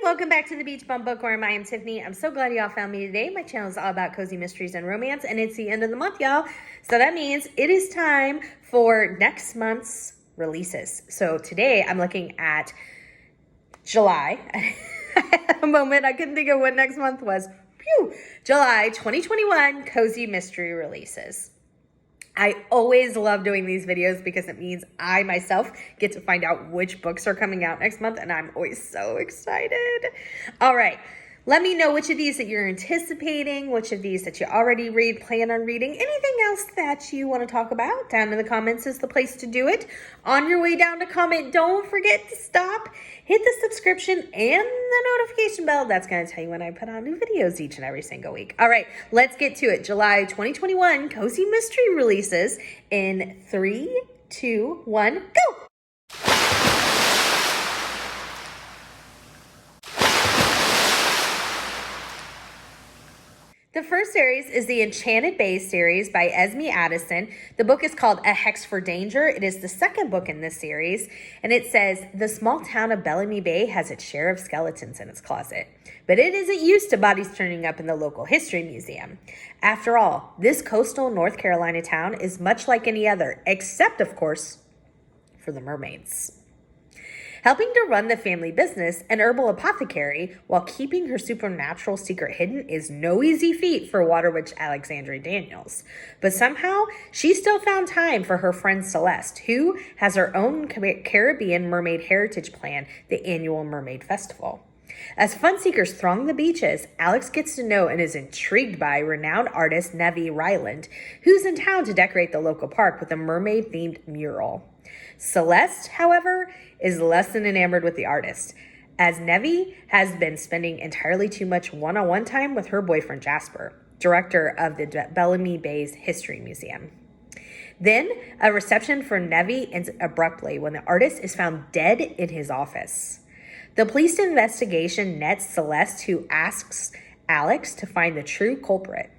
Welcome back to the Beach Bum Bookworm. I am Tiffany. I'm so glad y'all found me today. My channel is all about cozy mysteries and romance, and it's the end of the month, y'all. So that means it is time for next month's releases. So today I'm looking at July. I had a moment, I couldn't think of what next month was. Phew. July 2021 cozy mystery releases. I always love doing these videos because it means I myself get to find out which books are coming out next month, and I'm always so excited. All right, let me know which of these that you're anticipating, which of these that you already plan on reading, anything else that you want to talk about. Down in the comments is the place to do it. On your way down to comment, don't forget to stop, hit the subscription and the notification bell. That's going to tell you when I put on new videos each and every single week. All right, let's get to it. July 2021 cozy mystery releases in 3, 2, 1, go! The first series is the Enchanted Bay Series by Esme Addison. The book is called A Hex for Danger. It is the second book in this series, and it says, the small town of Bellamy Bay has its share of skeletons in its closet, but it isn't used to bodies turning up in the local history museum. After all, this coastal North Carolina town is much like any other, except, of course, for the mermaids. Helping to run the family business, an herbal apothecary, while keeping her supernatural secret hidden is no easy feat for Water Witch Alexandria Daniels. But somehow, she still found time for her friend Celeste, who has her own Caribbean Mermaid Heritage Plan, the annual Mermaid Festival. As fun seekers throng the beaches, Alex gets to know and is intrigued by renowned artist Nevi Ryland, who's in town to decorate the local park with a mermaid-themed mural. Celeste, however, is less than enamored with the artist, as Nevi has been spending entirely too much one-on-one time with her boyfriend Jasper, director of the Bellamy Bay's History Museum. Then, a reception for Nevi ends abruptly when the artist is found dead in his office. The police investigation nets Celeste, who asks Alex to find the true culprit.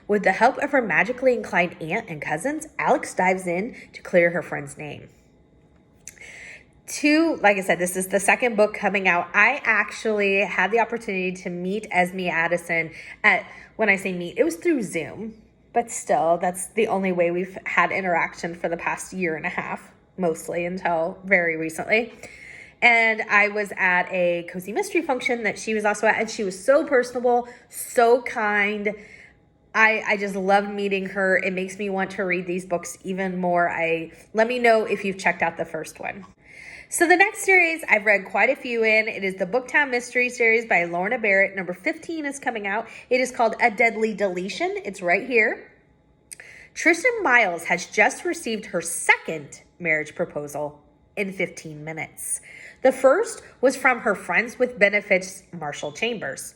With the help of her magically inclined aunt and cousins, Alex dives in to clear her friend's name. Like I said, this is the second book coming out. I actually had the opportunity to meet Esme Addison when I say meet, it was through Zoom, but still, that's the only way we've had interaction for the past year and a half, mostly until very recently. And I was at a cozy mystery function that she was also at, and she was so personable, so kind. I just loved meeting her. It makes me want to read these books even more. Let me know if you've checked out the first one. So the next series, I've read quite a few in. It is the Booktown Mystery Series by Lorna Barrett. Number 15 is coming out. It is called A Deadly Deletion. It's right here. Tristan Miles has just received her second marriage proposal in 15 minutes. The first was from her Friends with Benefits, Marshall Chambers.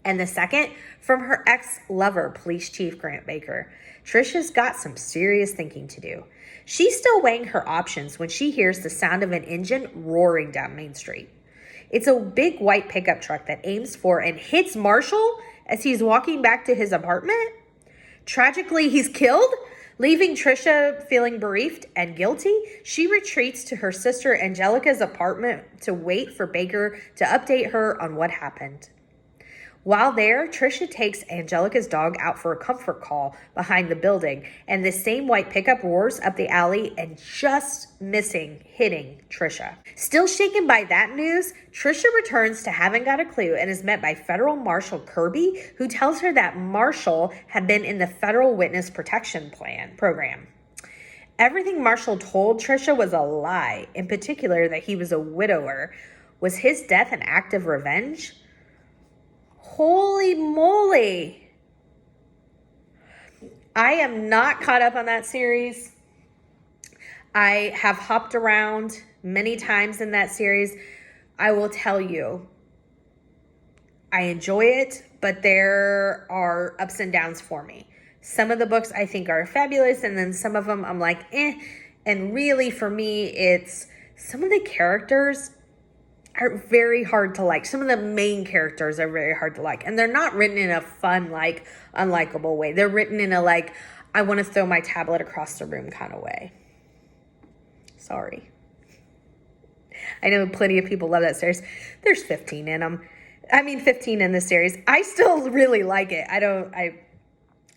And the second from her ex-lover, Police Chief Grant Baker. Trisha's got some serious thinking to do. She's still weighing her options when she hears the sound of an engine roaring down Main Street. It's a big white pickup truck that aims for and hits Marshall as he's walking back to his apartment. Tragically, he's killed, leaving Trisha feeling bereaved and guilty. She retreats to her sister Angelica's apartment to wait for Baker to update her on what happened. While there, Trisha takes Angelica's dog out for a comfort call behind the building, and the same white pickup roars up the alley and just hitting Trisha. Still shaken by that news, Trisha returns to Haven't Got a Clue and is met by Federal Marshal Kirby, who tells her that Marshall had been in the Federal Witness Protection Program. Everything Marshall told Trisha was a lie, in particular that he was a widower. Was his death an act of revenge? Holy moly. I am not caught up on that series. I have hopped around many times in that series. I will tell you, I enjoy it, but there are ups and downs for me. Some of the books I think are fabulous, and then some of them I'm like, eh. And really for me, it's some of the characters are very hard to like. Some of the main characters are very hard to like. And they're not written in a fun, like, unlikable way. They're written in a, like, I want to throw my tablet across the room kind of way. Sorry. I know plenty of people love that series. There's 15 in them. 15 in the series. I still really like it.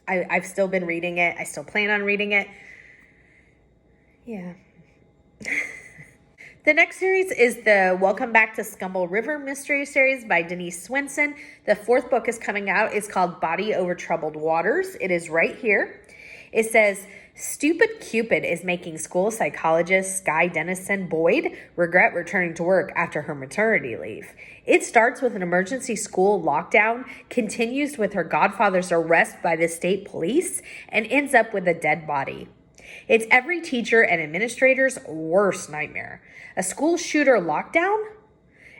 I've still been reading it. I still plan on reading it. Yeah. The next series is the Welcome Back to Scumble River mystery series by Denise Swenson. The 4th book is coming out. It's called Body Over Troubled Waters. It is right here. It says, stupid Cupid is making school psychologist Sky Dennison Boyd regret returning to work after her maternity leave. It starts with an emergency school lockdown, continues with her godfather's arrest by the state police, and ends up with a dead body. It's every teacher and administrator's worst nightmare. A school shooter lockdown?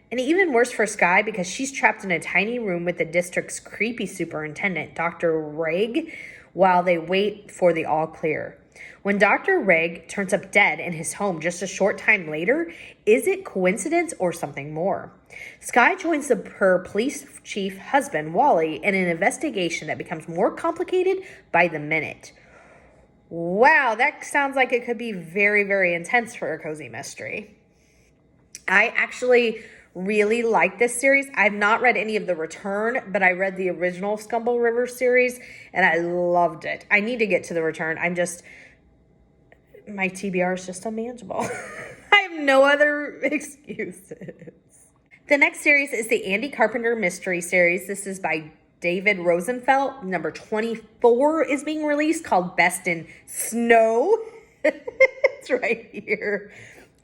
And even worse for Sky because she's trapped in a tiny room with the district's creepy superintendent, Dr. Reg, while they wait for the all clear. When Dr. Reg turns up dead in his home just a short time later, is it coincidence or something more? Sky joins her police chief husband, Wally, in an investigation that becomes more complicated by the minute. Wow, that sounds like it could be very, very intense for a cozy mystery. I actually really like this series. I've not read any of the Return, but I read the original Scumble River series, and I loved it. I need to get to the Return. My TBR is just unmanageable. I have no other excuses. The next series is the Andy Carpenter Mystery Series. This is by David Rosenfeld. Number 24 is being released, called Best in Snow. It's right here.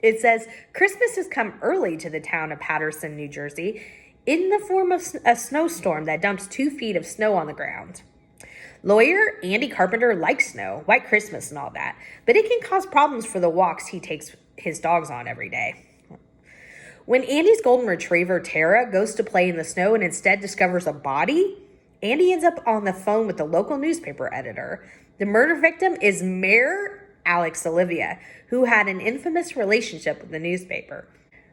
It says, Christmas has come early to the town of Paterson, New Jersey, in the form of a snowstorm that dumps 2 feet of snow on the ground. Lawyer Andy Carpenter likes snow, White Christmas and all that, but it can cause problems for the walks he takes his dogs on every day. When Andy's golden retriever, Tara, goes to play in the snow and instead discovers a body, Andy ends up on the phone with the local newspaper editor. The murder victim is Mayor Alex Olivia, who had an infamous relationship with the newspaper.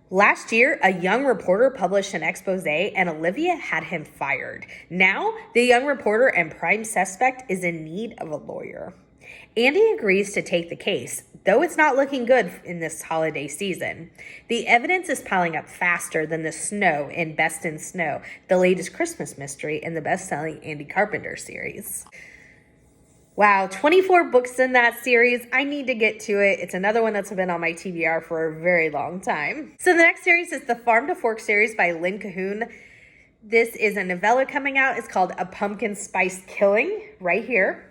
Last year, a young reporter published an expose and Olivia had him fired. Now, the young reporter and prime suspect is in need of a lawyer. Andy agrees to take the case, though it's not looking good in this holiday season. The evidence is piling up faster than the snow in Best in Snow, the latest Christmas mystery in the best-selling Andy Carpenter series. Wow, 24 books in that series. I need to get to it. It's another one that's been on my TBR for a very long time. So the next series is the Farm to Fork series by Lynn Cahoon. This is a novella coming out. It's called A Pumpkin Spice Killing, right here.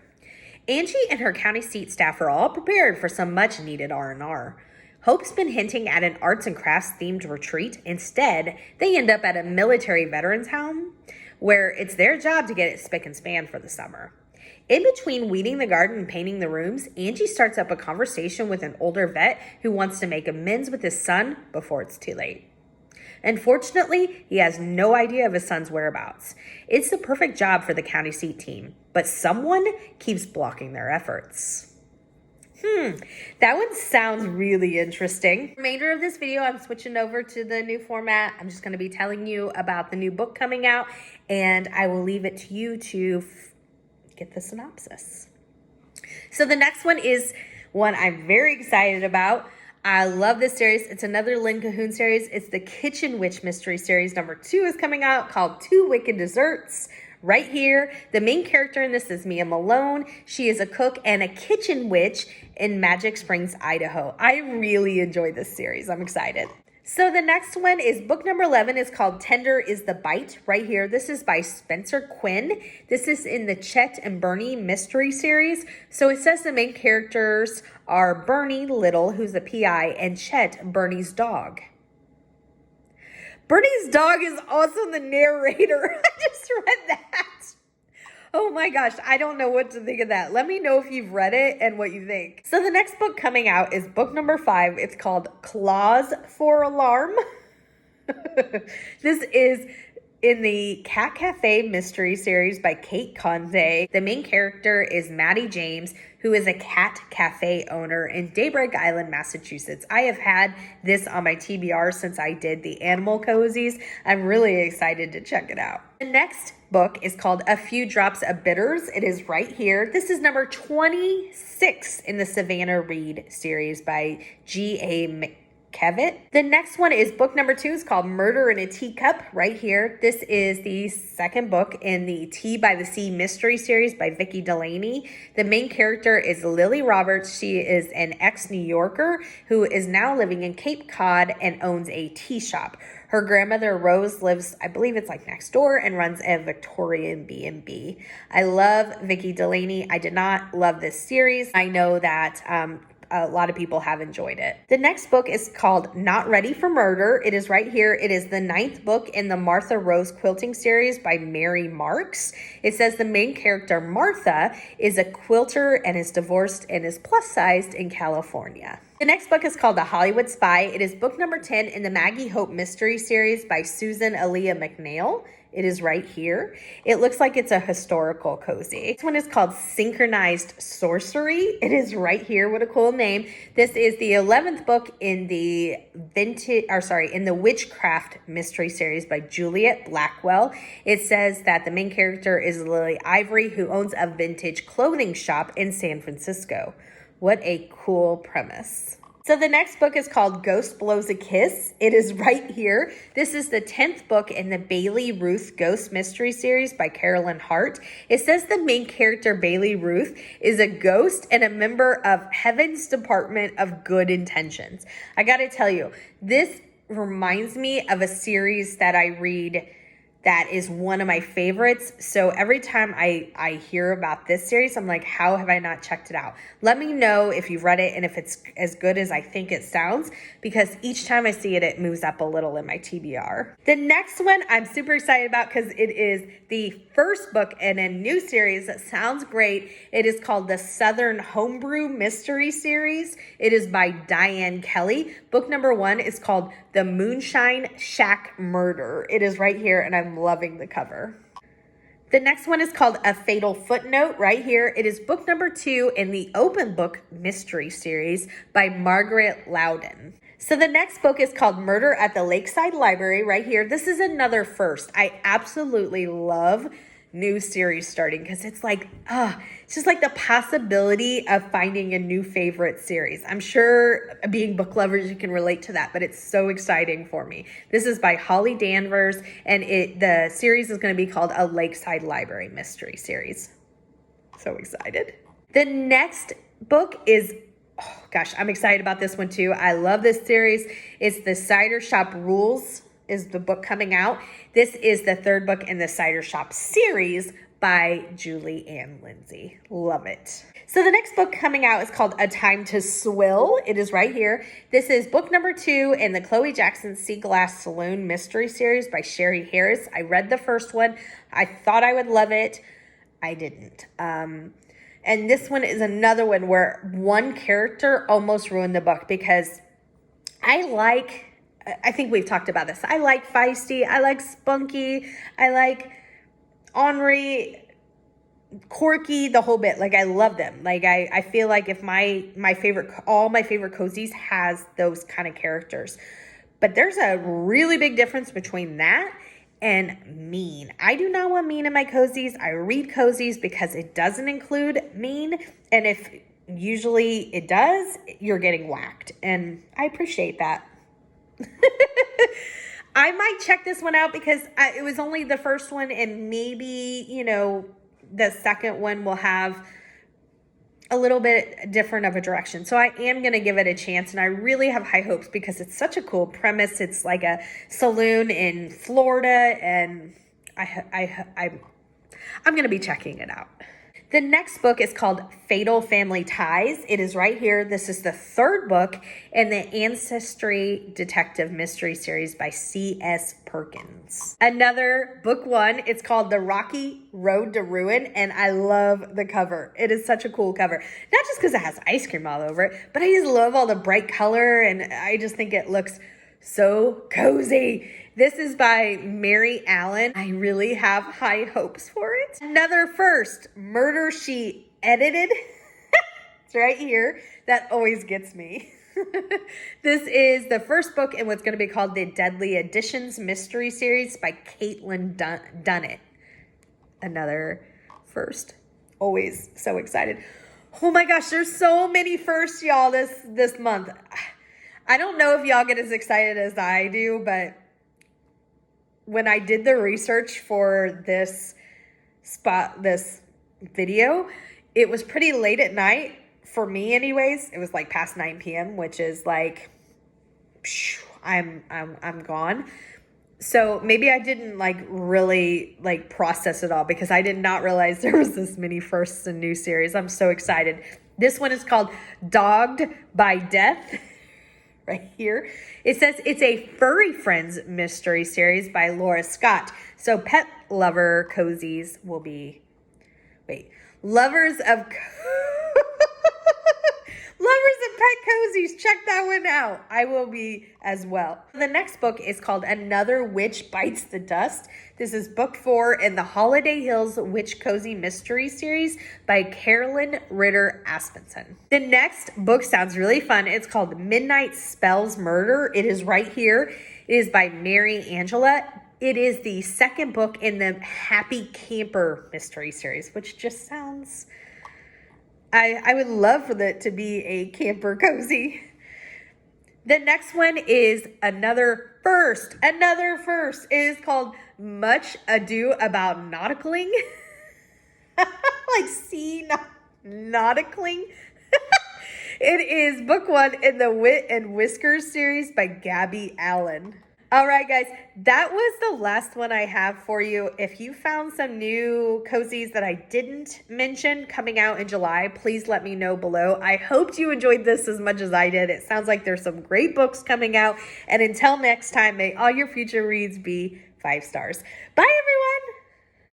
Angie and her county seat staff are all prepared for some much needed R&R. Hope's been hinting at an arts and crafts themed retreat. Instead, they end up at a military veterans home where it's their job to get it spick and span for the summer. In between weeding the garden and painting the rooms, Angie starts up a conversation with an older vet who wants to make amends with his son before it's too late. Unfortunately, he has no idea of his son's whereabouts. It's the perfect job for the county seat team, but someone keeps blocking their efforts. That one sounds really interesting. Remainder of this video, I'm switching over to the new format. I'm just going to be telling you about the new book coming out, and I will leave it to you to get the synopsis. So the next one is one I'm very excited about. I love this series. It's another Lynn Cahoon series. It's the Kitchen Witch Mystery Series. Number 2 is coming out, called Two Wicked Desserts. Right here, the main character in this is Mia Malone. She is a cook and a kitchen witch in Magic Springs, Idaho. I really enjoy this series. I'm excited. So the next one is book number 11. It's called Tender is the Bite, right here. This is by Spencer Quinn. This is in the Chet and Bernie Mystery Series. So it says the main characters are Bernie Little, who's the PI, and Chet, Bernie's dog. Bernie's dog is also the narrator. I just read that. Oh my gosh, I don't know what to think of that. Let me know if you've read it and what you think. So the next book coming out is book number 5. It's called Claws for Alarm. This is in the Cat Cafe Mystery Series by Kate Conde. The main character is Maddie James, who is a cat cafe owner in Daybreak Island, Massachusetts. I have had this on my TBR since I did the animal cozies. I'm really excited to check it out. The next book is called A Few Drops of Bitters. It is right here. This is number 26 in the Savannah Reed series by G.A. Kevitt. The next one is book number 2. It's called Murder in a Teacup right here. This is the second book in the Tea by the Sea mystery series by Vicki Delaney. The main character is Lily Roberts. She is an ex-New Yorker who is now living in Cape Cod and owns a tea shop. Her grandmother Rose lives, I believe it's like next door, and runs a Victorian B&B. I love Vicki Delaney. I did not love this series. I know that a lot of people have enjoyed it. The next book is called Not Ready for Murder. It is right here. It is the 9th book in the Martha Rose quilting series by Mary Marks. It says the main character, Martha, is a quilter and is divorced and is plus-sized in California. The next book is called The Hollywood Spy. It is book number 10 in the Maggie Hope mystery series by Susan Aaliyah McNeil. It is right here. It looks like it's a historical cozy. This one is called Synchronized Sorcery. It is right here. What a cool name. This is the 11th book in the Witchcraft mystery series by Juliet Blackwell. It says that the main character is Lily Ivory, who owns a vintage clothing shop in San Francisco. What a cool premise. So the next book is called Ghost Blows a Kiss. It is right here. This is the 10th book in the Bailey Ruth Ghost Mystery Series by Carolyn Hart. It says the main character, Bailey Ruth, is a ghost and a member of Heaven's Department of Good Intentions. I gotta tell you, this reminds me of a series that I read that is one of my favorites. So every time I hear about this series, I'm like, how have I not checked it out? Let me know if you've read it and if it's as good as I think it sounds, because each time I see it, it moves up a little in my TBR. The next one I'm super excited about because it is the first book in a new series that sounds great. It is called the Southern Homebrew Mystery Series. It is by Diane Kelly. Book number 1 is called The Moonshine Shack Murder. It is right here, and I'm loving the cover. The next one is called A Fatal Footnote right here. It is book number 2 in the Open Book Mystery Series by Margaret Loudon. So the next book is called Murder at the Lakeside Library right here. This is another first. I absolutely love new series starting because it's like, it's just like the possibility of finding a new favorite series. I'm sure being book lovers, you can relate to that, but it's so exciting for me. This is by Holly Danvers, and the series is going to be called A Lakeside Library Mystery Series. So excited. The next book is, oh gosh, I'm excited about this one too. I love this series. It's the Cider Shop Rules is the book coming out. This is the 3rd book in the Cider Shop series by Julie Ann Lindsay. Love it. So the next book coming out is called A Time to Swill. It is right here. This is book number 2 in the Chloe Jackson Sea Glass Saloon mystery series by Sherry Harris. I read the first one. I thought I would love it. I didn't. And this one is another one where one character almost ruined the book because I think we've talked about this. I like feisty. I like spunky. I like ornery, quirky, the whole bit. Like, I love them. Like, I feel like if all my favorite cozies has those kind of characters. But there's a really big difference between that and mean. I do not want mean in my cozies. I read cozies because it doesn't include mean. And if usually it does, you're getting whacked. And I appreciate that. I might check this one out because it was only the first one, and maybe, the second one will have a little bit different of a direction. So I am going to give it a chance, and I really have high hopes because it's such a cool premise. It's like a saloon in Florida, and I'm going to be checking it out. The next book is called Fatal Family Ties. It is right here. This is the 3rd book in the Ancestry Detective Mystery Series by C.S. Perkins. Another book 1. It's called The Rocky Road to Ruin, and I love the cover. It is such a cool cover. Not just because it has ice cream all over it, but I just love all the bright color, and I just think it looks so cozy. This is by Mary Allen. I really have high hopes for it. Another first, Murder She Edited. It's right here. That always gets me. This is the first book in what's going to be called the Deadly Editions Mystery Series by Caitlin Dunnett. Another first. Always so excited. Oh my gosh, there's so many firsts, y'all, this month. I don't know if y'all get as excited as I do, but when I did the research for this video, it was pretty late at night for me anyways. It was like past 9 p.m., which is like, I'm gone. So maybe I didn't like really like process it all because I did not realize there was this many firsts and new series. I'm so excited. This one is called Dogged by Death. Right here. It says it's a Furry Friends mystery series by Laura Scott. So pet lover cozies will be, lovers of pet cozies. Check that one out. I will be as well. The next book is called Another Witch Bites the Dust. This is book 4 in the Holiday Hills Witch Cozy Mystery Series by Carolyn Ritter Aspenson. The next book sounds really fun. It's called Midnight Spells Murder. It is right here. It is by Mary Angela. It is the second book in the Happy Camper Mystery Series, which just sounds... I would love for that to be a camper cozy. The next one is another first. It is called Much Ado About Nauticaling. Like sea nauticaling. It is book 1 in the Wit and Whiskers series by Gabby Allen. All right, guys, that was the last one I have for you. If you found some new cozies that I didn't mention coming out in July, please let me know below. I hoped you enjoyed this as much as I did. It sounds like there's some great books coming out. And until next time, may all your future reads be 5 stars. Bye, everyone.